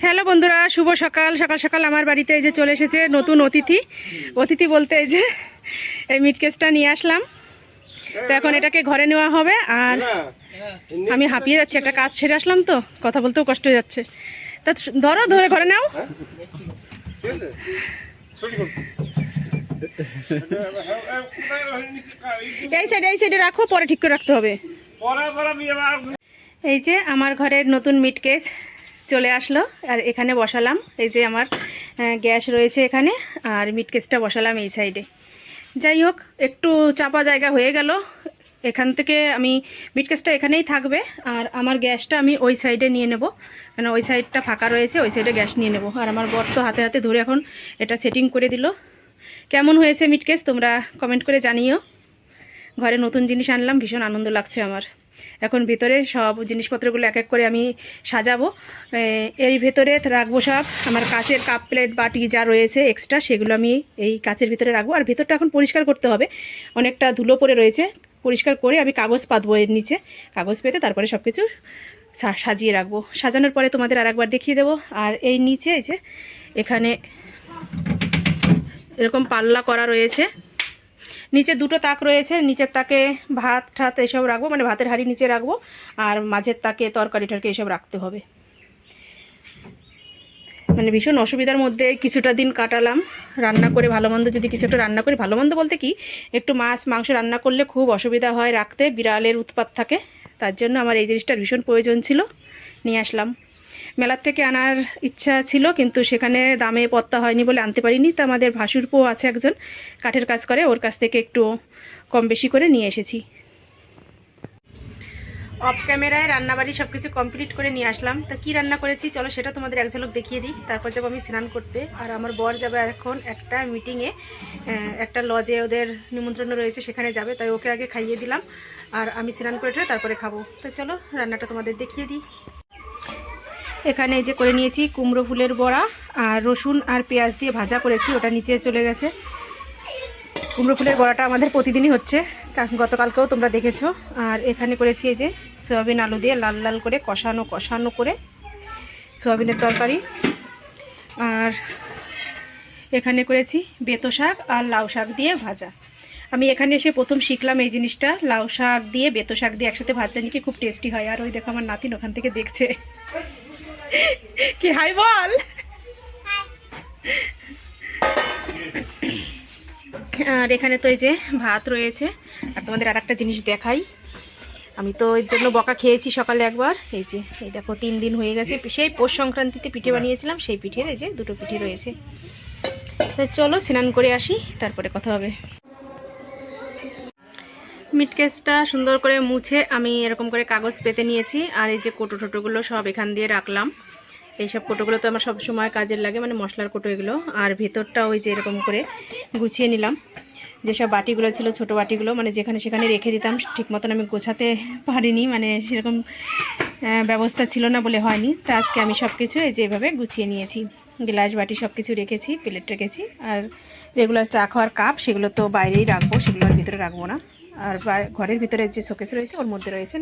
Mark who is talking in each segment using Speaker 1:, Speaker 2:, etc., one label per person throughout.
Speaker 1: Hello বন্ধুরা, শুভ সকাল। সকাল সকাল আমার বাড়িতে এই যে চলে এসেছে নতুন অতিথি বলতে এই যে এই মিট কেসটা নিয়ে আসলাম। তো এখন এটাকে ঘরে নেওয়া হবে। আর আমি হাঁপিয়ে যাচ্ছি, একটা কাজ ছেড়ে আসলাম তো কথা বলতেও কষ্ট হয়ে যাচ্ছে। তা ধরে ঘরে নাও। এই সাইডে রাখো, পরে ঠিক করে রাখতে হবে। এই যে আমার ঘরের নতুন মিট কেস চলে আসলো আর এখানে বসালাম। এই যে আমার গ্যাস রয়েছে এখানে, আর মিট কেসটা বসালাম এই সাইডে। যাই হোক, একটু চাপা জায়গা হয়ে গেল। এখান থেকে আমি মিট কেসটা এখানেই থাকবে, আর আমার গ্যাসটা আমি ওই সাইডে নিয়ে নেব, কেন ওই সাইডটা ফাঁকা রয়েছে, ওই সাইডে গ্যাস নিয়ে নেব। আর আমার বর তো হাতে হাতে ধরে এখন এটা সেটিং করে দিল। কেমন হয়েছে মিট কেস তোমরা কমেন্ট করে জানিও। ঘরে নতুন জিনিস আনলাম, ভীষণ আনন্দ লাগছে আমার। এখন ভিতরে সব জিনিসপত্রগুলো এক এক করে আমি সাজাবো। এর ভেতরে রাখবো সব আমার কাচের কাপ প্লেট বাটি যা রয়েছে এক্সট্রা, সেগুলো আমি এই কাচের ভিতরে রাখবো। আর ভেতরটা এখন পরিষ্কার করতে হবে, অনেকটা ধুলো পড়ে রয়েছে। পরিষ্কার করে আমি কাগজ পাতবো, এর নিচে কাগজ পেতে তারপরে সব কিছু সাজিয়ে রাখবো। সাজানোর পরে তোমাদের আর একবার দেখিয়ে দেবো। আর এই নিচে এই যে এখানে এরকম পাল্লা করা রয়েছে, নিচে দুটো তাক রয়েছে। নিচের তাকে ভাত ঠাত এসব রাখবো, মানে ভাতের হাঁড়ি নিচে রাখবো, আর মাঝের তাকে তরকারি টরকারি এসব রাখতে হবে। মানে ভীষণ অসুবিধার মধ্যে কিছুটা দিন কাটালাম। রান্না করে ভালো মন্দ যদি কিছু একটা রান্না করি, ভালো মন্দ বলতে কি একটু মাছ মাংস রান্না করলে খুব অসুবিধা হয় রাখতে, বিড়ালের উৎপাত থাকে। তার জন্য আমার এই জিনিসটার ভীষণ প্রয়োজন ছিল, নিয়ে আসলাম। মেলার থেকে আনার ইচ্ছা ছিল, কিন্তু সেখানে দামে পত্তা হয়নি বলে আনতে পারিনি। তো আমাদের ভাসুরপো আছে একজন, কাঠের কাজ করে, ওর কাছ থেকে একটু কম বেশি করে নিয়ে এসেছি। অফ ক্যামেরায় রান্নাবাড়ি সব কিছু কমপ্লিট করে নিয়ে আসলাম। তা কী রান্না করেছি চলো সেটা তোমাদের এক ঝলক দেখিয়ে দিই। তারপর যাবো আমি স্নান করতে, আর আমার বর যাবে এখন একটা মিটিংয়ে, একটা লজে ওদের নিমন্ত্রণ রয়েছে, সেখানে যাবে। তাই ওকে আগে খাইয়ে দিলাম, আর আমি স্নান করে তারপরে খাবো। তো চলো রান্নাটা তোমাদের দেখিয়ে দিই। এখানে এই যে করে নিয়েছি কুমড়ো ফুলের বড়া, আর রসুন আর পেঁয়াজ দিয়ে ভাজা করেছি, ওটা নিচে চলে গেছে। কুমড়ো ফুলের বড়াটা আমাদের প্রতিদিনই হচ্ছে, গতকালকেও তোমরা দেখেছো। আর এখানে করেছি এই যে সয়াবিন আলু দিয়ে লাল লাল করে কষানো করে সয়াবিনের তরকারি। আর এখানে করেছি বেতো শাক আর লাউ শাক দিয়ে ভাজা। আমি এখানে এসে প্রথম শিখলাম এই জিনিসটা, লাউ শাক দিয়ে বেতো শাক দিয়ে একসাথে ভাজলে নাকি খুব টেস্টি হয়। আর ওই দেখো আমার নাতিন ওখান থেকে দেখছে। কি হাই বল। আর এখানে তো এই যে ভাত রয়েছে। আর তোমাদের আর একটা জিনিস দেখাই, আমি তো এর জন্য বকা খেয়েছি সকালে একবার। এই যে এই দেখো 3 দিন হয়ে গেছে, সেই পৌষ সংক্রান্তিতে পিঠে বানিয়েছিলাম, সেই পিঠের এই যে 2টো পিঠে রয়েছে। তাই চলো স্নান করে আসি, তারপরে কথা হবে। মিট কেসটা সুন্দর করে মুছে আমি এরকম করে কাগজ পেতে নিয়েছি। আর এই যে কোটো টোটোগুলো সব এখান দিয়ে রাখলাম। এইসব কোটোগুলো তো আমার সব সময় কাজের লাগে, মানে মশলার কোটো এগুলো। আর ভেতরটা ওই যে এরকম করে গুছিয়ে নিলাম। যেসব বাটিগুলো ছিল, ছোট বাটিগুলো, মানে যেখানে সেখানে রেখে দিতাম, ঠিক মতন আমি গোছাতে পারিনি, মানে সেরকম ব্যবস্থা ছিল না বলে হয়নি। তো আজকে আমি সব কিছু এই যে এভাবে গুছিয়ে নিয়েছি। গ্লাস বাটি সব কিছু রেখেছি, প্লেট রেখেছি। আর রেগুলার চা খাওয়ার কাপ সেগুলো তো বাইরেই রাখবো, সেগুলো আর ভিতরে রাখবো না। আর ঘরের ভিতরে যে শোকেস রয়েছে ওর মধ্যে রয়েছেন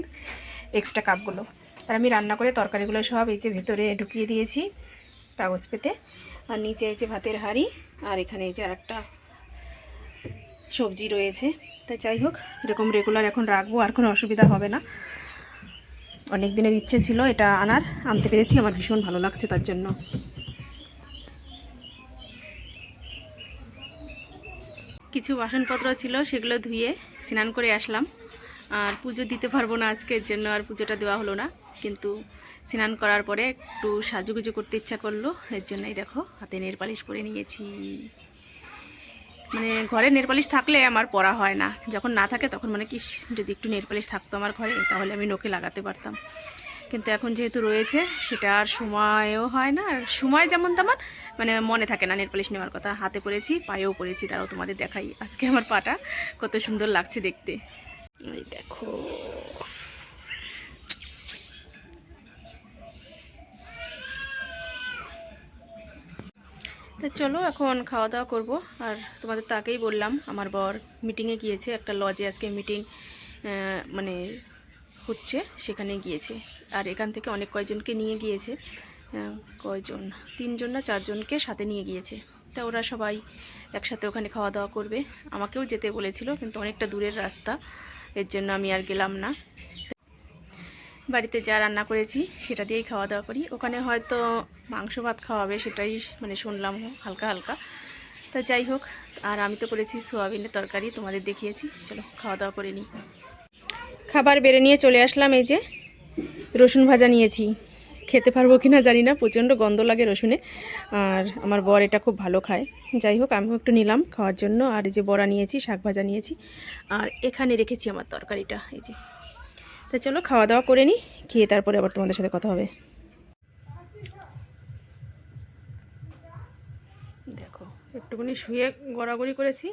Speaker 1: এক্সট্রা কাপগুলো। আর আমি রান্না করে তরকারিগুলো সব এই যে ভেতরে ঢুকিয়ে দিয়েছি কাগজ পেতে। আর নিচে এই যে ভাতের হাঁড়ি, আর এখানে এই যে আরেকটা সবজি রয়েছে। তাই যাই হোক, এরকম রেগুলার এখন রাখবো, আর কোনো অসুবিধা হবে না। অনেক দিনের ইচ্ছে ছিল এটা আনতে পেরেছি, আমার ভীষণ ভালো লাগছে তার জন্য। কিছু বাসনপত্র ছিল, সেগুলো ধুয়ে স্নান করে আসলাম। আর পুজো দিতে পারবো না আজকে, এর জন্য আর পুজোটা দেওয়া হলো না। কিন্তু স্নান করার পরে একটু সাজুগুজু করতে ইচ্ছা করলো, এর জন্যই দেখো হাতে নেল পালিশ পরে নিয়েছি। মানে ঘরে নেল পালিশ থাকলে আমার পরা হয় না, যখন না থাকে তখন মানে কি যদি একটু নেল পালিশ থাকতো আমার ঘরে, তাহলে আমি নখে লাগাতে পারতাম। কিন্তু এখন যেহেতু রয়েছে সেটা আর সময়ও হয় না, আর সময় যেমন তেমন মানে মনে থাকে না নেল পালিশ নেওয়ার কথা। হাতে পরেছি, পায়েও পরেছি, তারাও তোমাদের দেখাই আজকে আমার পাটা কত সুন্দর লাগছে দেখতে। এই দেখো, তো চলো এখন খাওয়া দাওয়া করবো। আর তোমাদের তো আগেই বললাম আমার বর মিটিংয়ে গিয়েছে, একটা লজে আজকে মিটিং মানে হচ্ছে, সেখানে গিয়েছে। আর এখান থেকে অনেক কয়েকজনকে নিয়ে গিয়েছে। কয়জন 3জন না 4জনকে সাথে নিয়ে গিয়েছে। তা ওরা সবাই একসাথে ওখানে খাওয়া দাওয়া করবে। আমাকেও যেতে বলেছিল, কিন্তু অনেকটা দূরের রাস্তা, এর জন্য আমি আর গেলাম না। বাড়িতে যা রান্না করেছি সেটা দিয়েই খাওয়া দাওয়া করি। ওখানে হয়তো মাংস ভাত খাওয়াবে, সেটাই মানে শুনলাম হালকা হালকা। তা যাই হোক, আর আমি তো করেছি সোয়াবিনের তরকারি, তোমাদের দেখিয়েছি। চলো খাওয়া দাওয়া করে নিই। খাবার বেড়ে নিয়ে চলে আসলাম। এই যে রসুন ভাজা নিয়েছি, খেতে পারবো কি না জানি না, প্রচণ্ড গন্ধ লাগে রসুনে। আর আমার বর এটা খুব ভালো খায়। যাই হোক, আমিও একটু নিলাম খাওয়ার জন্য। আর এই যে বড়া নিয়েছি, শাক ভাজা নিয়েছি, আর এখানে রেখেছি আমার তরকারিটা। এই যে, তা চলো খাওয়া দাওয়া করে নিই, খেয়ে তারপরে আবার তোমাদের সাথে কথা হবে। দেখো একটুখানি শুয়ে গড়াগড়ি করেছি,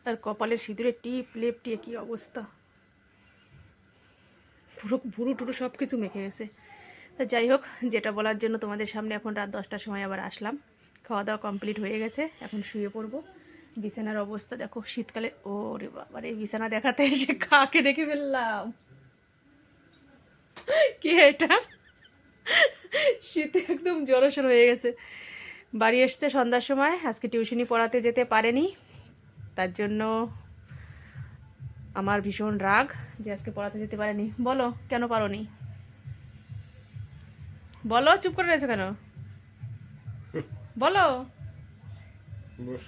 Speaker 1: আর কপালের সিঁদুরে টিপ লেপটিয়ে কী অবস্থা, পুরো ভুরু টুরু সব কিছু মেখে গেছে। তা যাই হোক, যেটা বলার জন্য তোমাদের সামনে এখন রাত 10টার সময় আবার আসলাম। খাওয়া দাওয়া কমপ্লিট হয়ে গেছে, এখন শুয়ে পড়বো। বিছানার অবস্থা দেখো, শীতকালে ও রে বাবা রে, বিছানা দেখাতে এসে কাকে দেখে ফেললাম। কে এটা? শীতে একদম জড়সড় হয়ে গেছে। বাড়ি এসছে সন্ধ্যার সময়, আজকে টিউশনি পড়াতে যেতে পারেনি, তার জন্য আমার ভীষণ রাগ যে আজকে পড়াতে যেতে পারেনি। বলো কেন পারোনি, বলো, চুপ করে রয়েছে কেন, বলো। বউর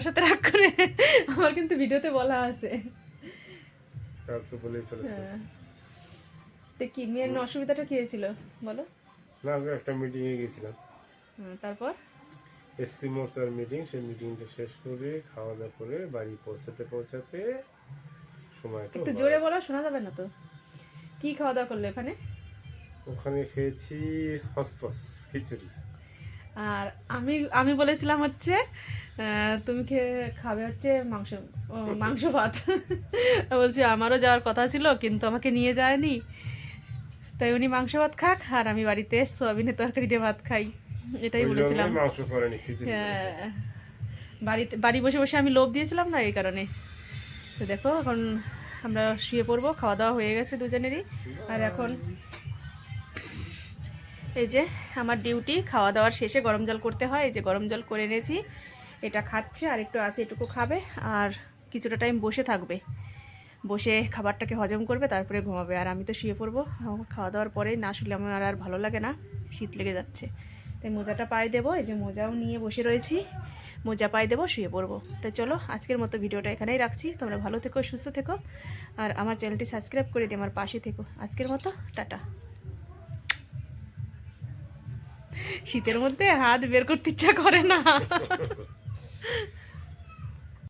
Speaker 1: সাথে রাগ করে? আমার কিন্তু ভিডিওতে বলা আছে। হ্যাঁ। তো কি মেয়ের অসুবিধাটা কি হয়েছিল বলো?
Speaker 2: না, আমি একটা মিটিং এ গেছিলাম।
Speaker 1: তারপর
Speaker 2: এসসি মোর্চার মিটিং, সেই মিটিংটা শেষ করে খাওয়া দাওয়া করে বাড়ি পৌঁছাতে সময়টা
Speaker 1: একটু জোরে বলো, শোনা যাবে না তো। কি খাওয়া দাওয়া করলে ওখানে?
Speaker 2: ওখানে খেয়েছি হসপস খিচুড়ি।
Speaker 1: আর আমি আমি বলেছিলাম হচ্ছে তুমি খাবে হচ্ছে মাংস ভাত। বলছি আমারও যাওয়ার কথা ছিল, কিন্তু আমাকে নিয়ে যায়নি, তাই উনি মাংস ভাত খাক, আর আমি বাড়িতে সোয়াবিনের তরকারি দিয়ে ভাত খাই, এটাই বলেছিলাম।
Speaker 2: মাংস করেনি, খিচুড়ি।
Speaker 1: হ্যাঁ, বাড়ি বসে বসে আমি লোভ দিয়েছিলাম না, এই কারণে। তো দেখো এখন আমরা শুয়ে পড়বো, খাওয়া দাওয়া হয়ে গেছে দুজনেরই। আর এখন এই যে আমার ডিউটি, খাওয়া দাওয়ার শেষে গরম জল করতে হয়। এই যে গরম জল করে এনেছি, এটা খাচ্ছে, আর একটু আছে এটুকু খাবে, আর কিছুটা টাইম বসে থাকবে, বসে খাবারটাকে হজম করবে, তারপরে ঘুমাবে। আর আমি তো শুয়ে পড়বো, খাওয়া দাওয়ার পরে না শুলে আমার আর ভালো লাগে না, শীত লেগে যাচ্ছে। তাই মোজাটা পায়ে দেবো, এই যে মোজাও নিয়ে বসে রয়েছি, মোজা পায়ে দেবো, শুয়ে পড়বো। তো চলো আজকের মতো ভিডিওটা এখানেই রাখছি। তোমরা ভালো থেকো, সুস্থ থেকো, আর আমার চ্যানেলটি সাবস্ক্রাইব করে দিয়ে আমার পাশে থেকো। আজকের মতো টাটা। শীতের মধ্যে হাত বের করতে ইচ্ছা করে না।